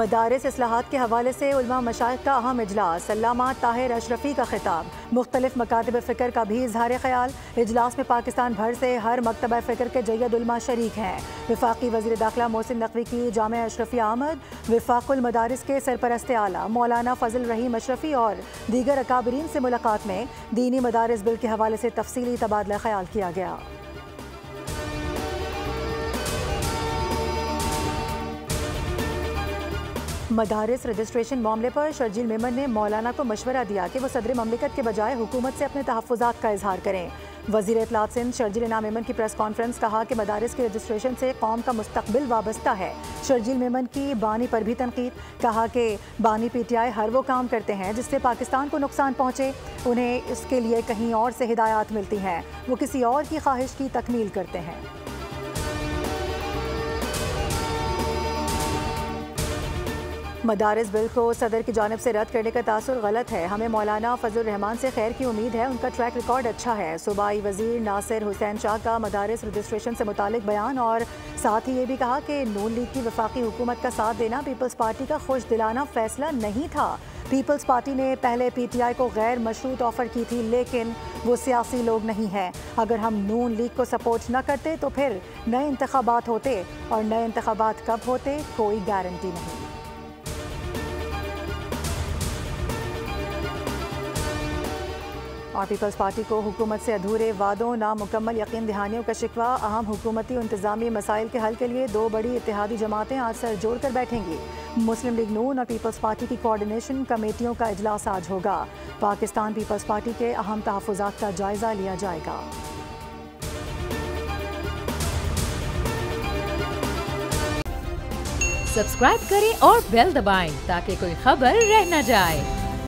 मदारिस इस्लाहात के हवाले से उलमा मशाइख का अहम इजलास, अल्लामा ताहिर अशरफी का खिताब, मुख्तलिफ मकातब फ़िक्र का भी इजहार ख्याल। इजलास में पाकिस्तान भर से हर मकतब फ़िक्र के जय्यद उलमा शरीक हैं। वफाकी वज़ीर दाखिला मोहसिन नकवी की जामिया अशरफिया आमद, वफाकुल मदारिस के सरपरस्त आला मौलाना फजल रहीम अशरफी और दीगर अकाबरीन से मुलाकात में दीनी मदारिस बिल के हवाले से तफसीली तबादला ख्याल किया गया। मदारिस रजिस्ट्रेशन मामले पर शर्जील मेमन ने मौलाना को मशवरा दिया कि वो सदर ममलिकत के बजाय हुकूमत से अपने तहफ़्फ़ुज़ात का इजहार करें। वज़ीर इत्तलात सिंध शर्जील इनाम मेमन की प्रेस कॉन्फ्रेंस कहा कि मदारिस के रजिस्ट्रेशन से कौम का मुस्तकबिल वाबस्ता है। शर्जील मेमन की बानी पर भी तनकीद, कहा कि बानी PTI हर वो काम करते हैं जिससे पाकिस्तान को नुकसान पहुँचे, उन्हें इसके लिए कहीं और से हिदायत मिलती हैं, वो किसी और की ख्वाहिश की तकमील करते हैं। मदारिस बिल को सदर की जानिब से रद्द करने का तासुर गलत है। हमें मौलाना फजल रहमान से खैर की उम्मीद है, उनका ट्रैक रिकॉर्ड अच्छा है। सूबाई वजीर नासिर हुसैन शाह का मदारिस रजिस्ट्रेशन से मुतालिक बयान और साथ ही ये भी कहा कि नून लीग की वफाकी हुकूमत का साथ देना पीपल्स पार्टी का खुश दिलाना फैसला नहीं था। पीपल्स पार्टी ने पहले PTI को गैर मशरूत ऑफर की थी, लेकिन वो सियासी लोग नहीं हैं। अगर हम नून लीग को सपोर्ट न करते तो फिर नए इंतखाबात होते, और नए इंतखाबात कब होते कोई गारंटी नहीं। और पीपल्स पार्टी को हुकूमत से अधूरे वादों, नामुकम्मल यकीन दहानियों का शिकवा। अहम हुकूमती और इंतजामी मसाइल के हल के लिए दो बड़ी इत्तेहादी जमातें आज सर जोड़ कर बैठेंगी। मुस्लिम लीग नून और पीपल्स पार्टी की कोऑर्डिनेशन कमेटियों का इजलास आज होगा। पाकिस्तान पीपल्स पार्टी के अहम तहफ़्फ़ुज़ात का जायजा लिया जाएगा। सब्सक्राइब करें और बेल दबाएं ताकि कोई खबर रह न जाए।